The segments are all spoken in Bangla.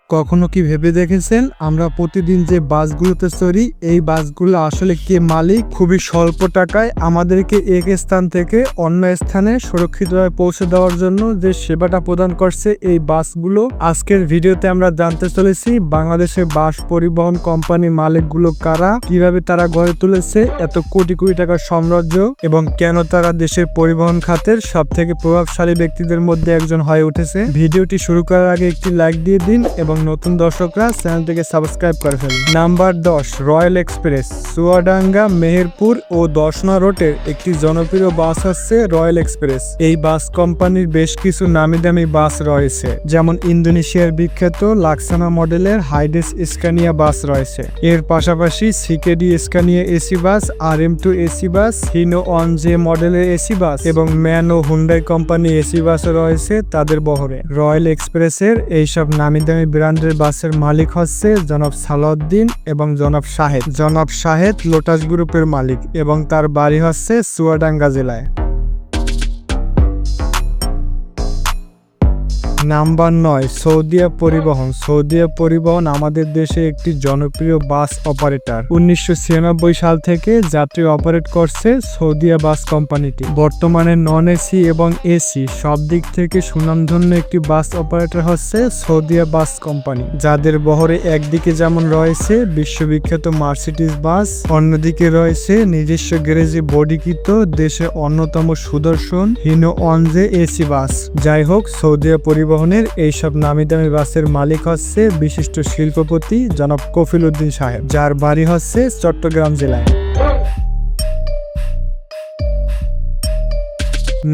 কখনো কি ভেবে দেখেছেন আমরা প্রতিদিন যে বাসগুলোতে চড়ি এই বাসগুলো আসলে কে মালিক? খুবই স্বল্প টাকায় আমাদেরকে এক স্থান থেকে অন্য স্থানে সুরক্ষিতভাবে পৌঁছে দেওয়ার জন্য যে সেবাটা প্রদান করছে এই বাসগুলো। আজকের ভিডিওতে আমরা জানতে চলেছি বাংলাদেশের বাস পরিবহন কোম্পানি মালিকগুলো কারা, কিভাবে তারা গড়ে তুলেছে এত কোটি কোটি টাকার সাম্রাজ্য এবং কেন তারা দেশের পরিবহন খাতের সব থেকে প্রভাবশালী ব্যক্তিদের মধ্যে একজন হয়ে উঠেছে। ভিডিওটি শুরু করার আগে একটি লাইক দিয়ে দিন এবং নতুন দর্শকরা চ্যানেলটিকে সাবস্ক্রাইব করে ফেলুন। Number 10, Royal Express. Chuadanga, Meherpur ও দর্শনা রোডের একটি জনপ্রিয় বাস হচ্ছে রয়্যাল এক্সপ্রেস। এই বাস কোম্পানির বেশ কিছু নামি দামি বাস রয়েছে, যেমন ইন্দোনেশিয়ার বিখ্যাত লাক্সানা মডেলের হাইডেস স্কানিয়া বাস রয়েছে। এর পাশাপাশি CKD Scania AC bus, RM2 AC bus, Hino অনজে মডেলের এসি বাস এবং ম্যান ও হুন্ডাই কোম্পানি এসি বাসও রয়েছে তাদের বহরে। রয়্যাল এক্সপ্রেসের এইসব নামি দামি ব্র্যান্ডের বাসের মালিক হচ্ছে জনাব সালাউদ্দিন এবং জনাব শাহেদ। জনাব শাহেদ লোটাস গ্রুপের মালিক এবং তার বাড়ি হচ্ছে চুয়াডাঙ্গা জেলায়। নাম্বার 9, সৌদিয়া পরিবহন। সৌদিয়া পরিবহন আমাদের দেশে একটি জনপ্রিয় বাস অপারেটর। 1996 সাল থেকে যাত্রী অপারেট করছে সৌদিয়া বাস কোম্পানিটি। বর্তমানে নন এসি এবং এসি সব দিক থেকে সুনামধন্য একটি বাস অপারেটর হচ্ছে সৌদিয়া বাস কোম্পানি, যাদের বহরে একদিকে যেমন রয়েছে বিশ্ববিখ্যাত মার্সিডিজ বাস, অন্যদিকে রয়েছে নিজস্ব গ্যারেজে বডিকৃত দেশের অন্যতম সুদর্শন হিনো অনজে এসি বাস। যাই হোক, সৌদিয়া পরিবহনের এইসব নামি দামি বাসের মালিক হচ্ছে বিশিষ্ট শিল্পপতি জনাব কফিল উদ্দিন সাহেব, যার বাড়ি হচ্ছে চট্টগ্রাম জেলায়।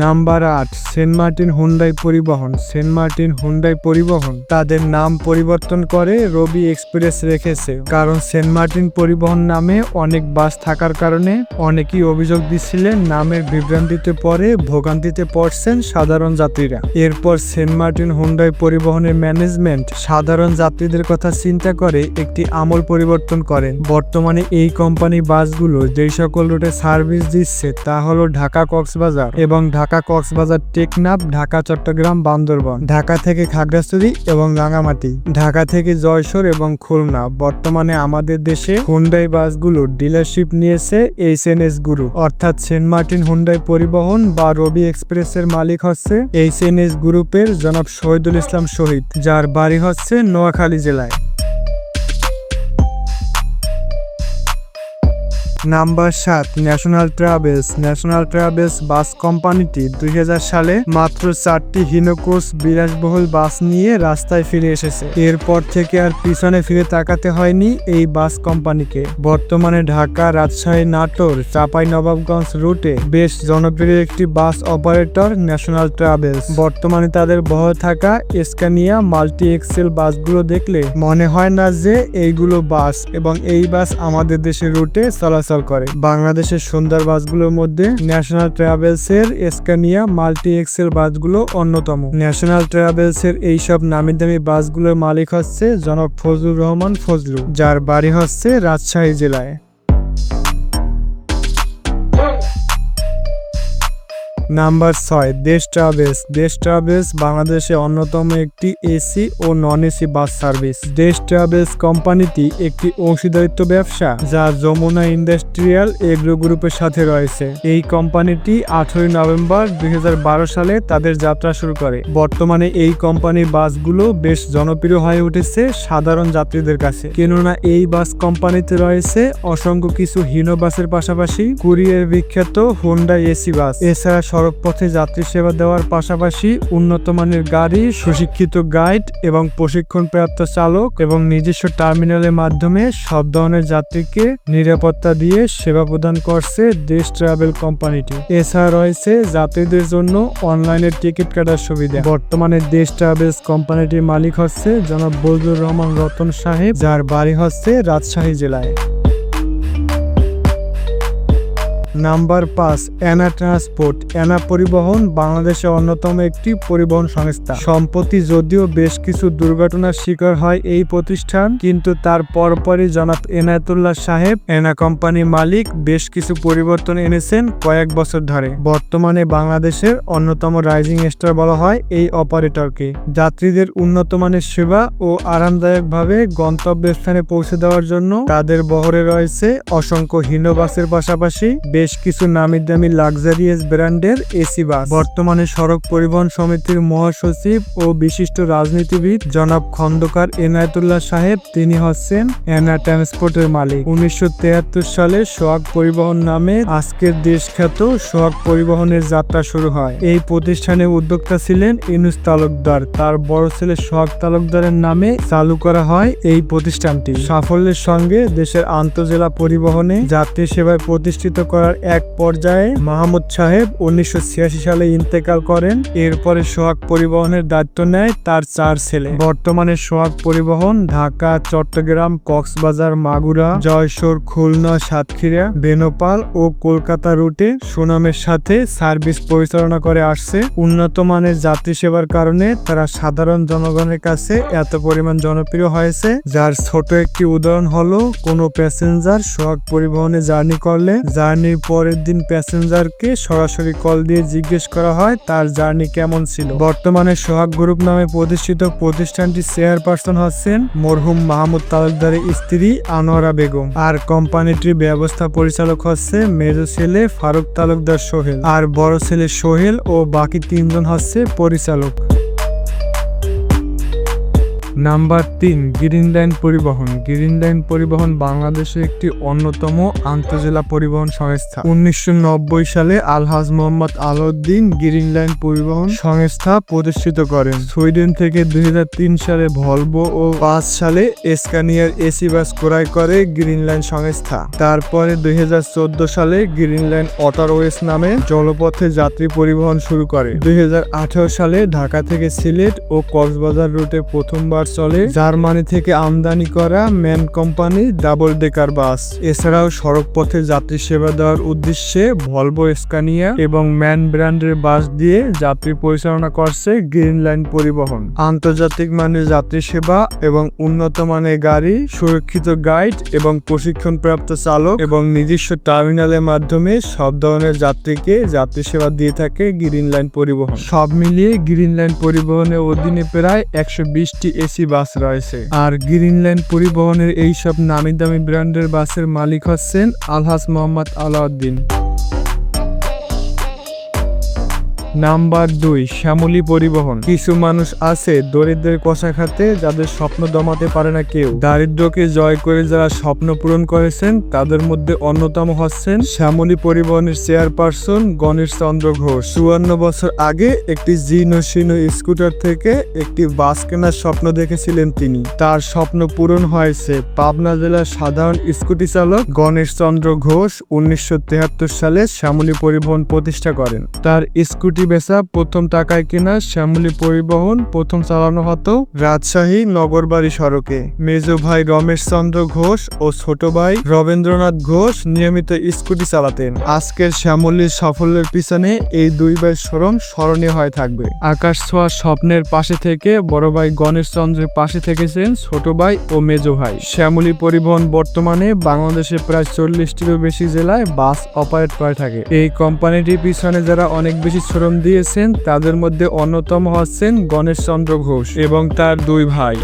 নাম্বার 8, সেন্ট মার্টিন হুন্ডাই পরিবহন। সেন্ট মার্টিন হুন্ডাই পরিবহন তাদের নাম পরিবর্তন করে রবি এক্সপ্রেস রেখেছে, কারণ সেন্ট মার্টিন পরিবহন নামে অনেক বাস থাকার কারণে অনেকেই অভিযোগ দিচ্ছিলেন নামের বিভ্রান্তিতে পরে ভোগান্তিতে পড়ছেন সাধারণ যাত্রীরা। এরপর সেন্ট মার্টিন হুন্ডাই পরিবহনের ম্যানেজমেন্ট সাধারণ যাত্রীদের কথা চিন্তা করে একটি আমল পরিবর্তন করেন। বর্তমানে এই কোম্পানি বাসগুলো যেই সকল রুটে সার্ভিস দিচ্ছে তা হলো ঢাকা কক্সবাজার এবং ঢাকা কক্সবাজার টেকনাফ, ঢাকা চট্টগ্রাম বান্দরবান, ঢাকা থেকে খাগড়াছড়ি এবং রাঙামাটি, ঢাকা থেকে জয়সর এবং খুলনা। বর্তমানে আমাদের দেশে হুন্ডাই বাসগুলোর ডিলারশিপ নিয়েছে এইচএনএস গ্রুপ, অর্থাৎ সেন্ট মার্টিন হুন্ডাই পরিবহন বা রবি এক্সপ্রেসের মালিক হচ্ছে এইচএনএস গ্রুপের জনাব শহীদুল ইসলাম শহীদ, যার বাড়ি হচ্ছে নোয়াখালী জেলায়। Number 7, National Travels. National Travels bus কোম্পানিটি 2000 সালে মাত্র 4টি হিনোক্রস বিলাসবহুল বাস নিয়ে রাস্তায় ফিরে এসেছে। এরপর থেকে আর পিছনে ফিরে তাকাতে হয়নি এই বাস কোম্পানিকে। বর্তমানে ঢাকা, রাজশাহী, নাটোর, চাঁপাইনবাবগঞ্জ রুটে বেশ জনপ্রিয় একটি বাস অপারেটর ন্যাশনাল ট্রাভেলস। বর্তমানে তাদের বহরে থাকা স্কানিয়া মাল্টি এক্সেল বাসগুলো দেখলে মনে হয় না যে এইগুলো বাস এবং এই বাস আমাদের দেশের রুটে চলাচল করে। বাংলাদেশের সুন্দর বাসগুলোর মধ্যে ন্যাশনাল ট্রাভেলস এর স্কানিয়া মাল্টি এক্সেল বাসগুলো অন্যতম। ন্যাশনাল ট্রাভেলস এর এইসব নামি দামি বাসগুলোর মালিক হচ্ছে জনাব ফজলুর রহমান ফজলু, যার বাড়ি হচ্ছে রাজশাহী জেলায়। নাম্বার 6, দেশ ট্রাভেলস। দেশ ট্রাভেলস বাংলাদেশে অন্যতম একটি এসি ও নন এসি বাস সার্ভিস। দেশ ট্রাভেলস কোম্পানিটি একটি অংশীদারিত্ব ব্যবসা যা যমুনা ইন্ডাস্ট্রিয়াল এগ্রো গ্রুপের সাথে রয়েছে। এই কোম্পানিটি 18 নভেম্বর 2012 সালে তাদের যাত্রা শুরু করে। বর্তমানে এই কোম্পানির বাসগুলো বেশ জনপ্রিয় হয়ে উঠেছে সাধারণ যাত্রীদের কাছে, কেননা এই বাস কোম্পানিতে রয়েছে অসংখ্য কিছু হিনো বাসের পাশাপাশি কুরিয়ার বিখ্যাত হুন্ডাই এসি বাস। এছাড়া সড়ক পথে যাত্রী সেবা দেওয়ার পাশাপাশি উন্নত মানের গাড়ি, সুশিক্ষিত গাইড এবং প্রশিক্ষণপ্রাপ্ত চালক এবং নিজস্ব টার্মিনালের মাধ্যমে সব ধরনের যাত্রীকে নিরাপত্তা দিয়ে সেবা প্রদান করছে দেশ ট্রাভেল কোম্পানিটি। এছাড়া রয়েছে যাত্রীদের জন্য অনলাইনে টিকিট কাটার সুবিধা। বর্তমানে দেশ ট্রাভেলস কোম্পানিটির মালিক হচ্ছে জনাব বজলুর রহমান রতন সাহেব, যার বাড়ি হচ্ছে রাজশাহী জেলায়। নাম্বার 5, এনা ট্রান্সপোর্ট। এনা পরিবহন বাংলাদেশের অন্যতম একটি পরিবহন সংস্থা। সম্প্রতি যদিও বেশ কিছু দুর্ঘটনার শিকার হয় এই প্রতিষ্ঠান, কিন্তু তার পরপরই জনাব এনায়েতুল্লাহ সাহেব, এনা কোম্পানির মালিক, বেশ কিছু পরিবর্তন এনেছেন কয়েক বছর ধরে। বর্তমানে বাংলাদেশের অন্যতম রাইজিং স্টার বলা হয় এই অপারেটরকে। যাত্রীদের উন্নত মানের সেবা ও আরামদায়কভাবে গন্তব্যস্থানে পৌঁছে দেওয়ার জন্য তাদের বহরে রয়েছে অসংখ্য হিনো বাসের পাশাপাশি বেশ কিছু নামি দামি লাক্সারিয়াস ব্র্যান্ডের এসি বাস। বর্তমানে সড়ক পরিবহন সমিতির মহাসচিব ও বিশিষ্ট রাজনীতিবিদ জনাব খন্দকার এনায়েতুল্লাহ সাহেব, তিনি হচ্ছেন এনা ট্রান্সপোর্টের মালিক। 1973 সালে সোহাগ পরিবহন নামে আজকের দেশখ্যাত সোহাগ পরিবহনের যাত্রা শুরু হয়। এই প্রতিষ্ঠানের উদ্যোক্তা ছিলেন ইউনুস তালুকদার। তার বড় ছেলে সোহাগ তালুকদারের নামে চালু করা হয় এই প্রতিষ্ঠানটি। সাফল্যের সঙ্গে দেশের আন্তঃজেলা পরিবহনে যাত্রী সেবায় প্রতিষ্ঠিত করার এক পর্যায়ে মাহমুদ সাহেব 1986 সালে ইন্তেকাল করেন। এরপরে সোহাগ পরিবহনের দায়িত্ব নেয় তার 4 ছেলে। বর্তমানে সোহাগ পরিবহন ঢাকা, চট্টগ্রাম, কক্সবাজার, মাগুরা, যশোর, খুলনা, সাতক্ষীরা, বেনাপোল ও কলকাতা রুটে সুনামের সাথে সার্ভিস পরিচালনা করে আসছে। উন্নত মানের যাত্রী সেবার কারণে তারা সাধারণ জনগণের কাছে এত পরিমাণ জনপ্রিয় হয়েছে, যার ছোট একটি উদাহরণ হলো কোনো প্যাসেঞ্জার সোহাগ পরিবহনে জার্নি করলে জার্নির পরের দিন প্যাসেঞ্জারকে সরাসরি কল দিয়ে জিজ্ঞেস করা হয় তার জার্নি কেমন ছিল। বর্তমানে সোহাগ গ্রুপ নামে প্রতিষ্ঠিত প্রতিষ্ঠানটির চেয়ারপারসন হচ্ছেন মরহুম মাহমুদ তালুকদারের স্ত্রী আনোয়ারা বেগম, আর কোম্পানিটির ব্যবস্থা পরিচালক হচ্ছে মেজো ছেলে ফারুক তালুকদার সোহেল, আর বড় ছেলে সোহেল ও বাকি 3 জন হচ্ছে পরিচালক। নাম্বার 3, গ্রিন লাইন পরিবহন। গ্রিন লাইন পরিবহন বাংলাদেশের একটি অন্যতম আন্তঃজেলা পরিবহন সংস্থা। 1990 সালে আলহাজ মোহাম্মদ আলাউদ্দিন গ্রিন লাইন পরিবহন সংস্থা প্রতিষ্ঠিত করেন। সুইডেন থেকে 2003 সালে ভলভো ও 5 সালে স্কানিয়ার এসি বাস ক্রয় করে গ্রিন লাইন সংস্থা। তারপরে 2014 সালে গ্রিন লাইন ওয়াটারওয়েজ নামে জলপথে যাত্রী পরিবহন শুরু করে। 2018 সালে ঢাকা থেকে সিলেট ও কক্সবাজার রুটে প্রথমবার চলে জার্মানি থেকে আমদানি করা ম্যান কোম্পানি ডাবল ডেকার বাস। এছাড়াও সড়ক পথে যাত্রী সেবা দেওয়ার উদ্দেশ্যে ভলভো, স্কানিয়া এবং ম্যান ব্র্যান্ডের বাস দিয়ে যাত্রী পরিচালনা করছে গ্রিন লাইন পরিবহন। আন্তর্জাতিক মানের যাত্রী সেবা এবং উন্নত মানের গাড়ি, সুরক্ষিত গাইড এবং প্রশিক্ষণপ্রাপ্ত চালক এবং নিজস্ব টার্মিনালের মাধ্যমে সব ধরনের যাত্রীকে যাত্রী সেবা দিয়ে থাকে গ্রিন লাইন পরিবহন। সব মিলিয়ে গ্রিন লাইন পরিবহনের অধীনে প্রায় 120টি এসি বাস রয়েছে। আর গ্রিন লাইন পরিবহনের এইসব নামি দামি ব্র্যান্ডের বাসের মালিক হচ্ছেন আলহাজ মোহাম্মদ আলাউদ্দিন। নাম্বার 2, শ্যামলী পরিবহন। কিছু মানুষ আছে দরিদ্রের কষা খাতে, যাদের স্বপ্ন দমাতে পারে না কেউ। দারিদ্রকে জয় করে যারা স্বপ্ন পূরণ করেছেন তাদের মধ্যে অন্যতম হচ্ছেন শ্যামলী পরিবহনের চেয়ারপারসন গণেশ চন্দ্র ঘোষ। 54 বছর আগে একটি জীর্ণ শীর্ণ স্কুটার থেকে একটি বাস কেনার স্বপ্ন দেখেছিলেন তিনি। তার স্বপ্ন পূরণ হয়েছে। পাবনা জেলার সাধারণ স্কুটি চালক গণেশ চন্দ্র ঘোষ 1973 সালে শ্যামলী পরিবহন প্রতিষ্ঠা করেন। তার স্কুটি বেচা প্রথম টাকায় কেনা শ্যামলী পরিবহন প্রথম চালানো হতো রাজশাহী নগরবাড়ি সড়কে। মেজো ভাই রমেশ চন্দ্র ঘোষ ও ছোট ভাই রবীন্দ্রনাথ ঘোষ নিয়মিত স্কুটি চালাতেন। আজকের শ্যামলীর সাফল্যের পিছনে এই দুই ভাই শ্রম স্মরণীয় হয়ে থাকবে। আকাশ ছোঁয়া স্বপ্নের পাশে থেকে বড় ভাই গণেশ চন্দ্রের পাশে থেকেছেন ছোট ভাই ও মেজো ভাই। শ্যামলী পরিবহন বর্তমানে বাংলাদেশে প্রায় 40টিরও বেশি জেলায় বাস অপারেট করে থাকে। এই কোম্পানিটির পিছনে যারা অনেক বেশি শ্রম দিয়েছেন তাদের মধ্যে অন্যতম হচ্ছেন গণেশ চন্দ্র ঘোষ এবং তার 2 ভাই।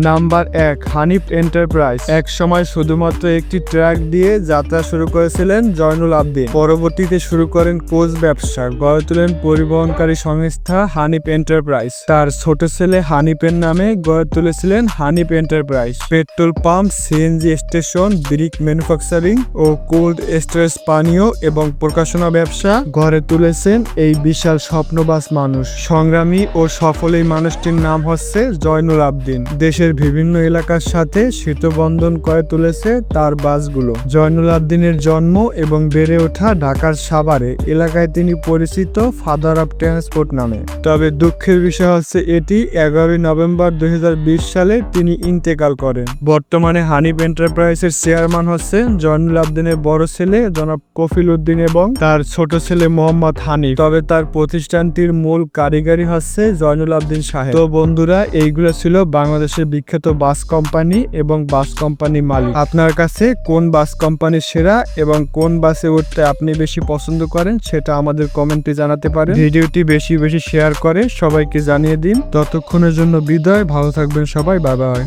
Number 1, Hanif enterprise. এক সময় শুধুমাত্র একটি ট্রাক দিয়ে যাত্রা শুরু করেছিলেন জয়নুল আবদিন। পরবর্তীতে শুরু করেন কোচ ব্যবসা, গড়ে তোলেন পরিবহনকারী সংস্থা হানিফ এন্টারপ্রাইজ। তার ছোট ছেলে হানিফের নামে গড়ে তুলেছিলেন Hanif Enterprise. Petrol pump, CNG station, brick manufacturing ও কোল্ড স্টোরেজ, পানীয় এবং প্রকাশনা ব্যবসা গড়ে তুলেছেন এই বিশাল স্বপ্নবাজ মানুষ। সংগ্রামী ও সফল এই মানুষটির নাম হচ্ছে জয়নুল আবদিন। দেশের দেশের বিভিন্ন এলাকার সাথে সেতুবন্ধন করে তুলেছে তার বাসগুলো। জয়নুল আবদিনের জন্ম এবং বেড়ে ওঠা ঢাকার সাভারে এলাকায় তিনি পরিচিত ফাদার অফ ট্রান্সপোর্ট নামে। তবে দুঃখের বিষয় হচ্ছে এটি 11 নভেম্বর 2020 সালে তিনি ইন্তেকাল করেন। বর্তমানে হানিফ এন্টারপ্রাইজের চেয়ারম্যান হচ্ছে জয়নুল আবদিনের বড় ছেলে জনাব কফিল উদ্দিন এবং তার ছোট ছেলে মোহাম্মদ হানিফ। তবে তার প্রতিষ্ঠানটির মূল কারিগরি হচ্ছে জয়নুল আবদিন সাহেব। তো বন্ধুরা, এইগুলো ছিল বাংলাদেশের বিখ্যাত বাস কোম্পানি এবং বাস কোম্পানি মালিক। আপনার কাছে কোন বাস কোম্পানি সেরা এবং কোন বাসে উঠতে আপনি বেশি পছন্দ করেন সেটা আমাদের কমেন্টে জানাতে পারেন। ভিডিওটি বেশি বেশি শেয়ার করে সবাইকে জানিয়ে দিন। ততক্ষণের জন্য বিদায়, ভালো থাকবেন সবাই, বাই বাই।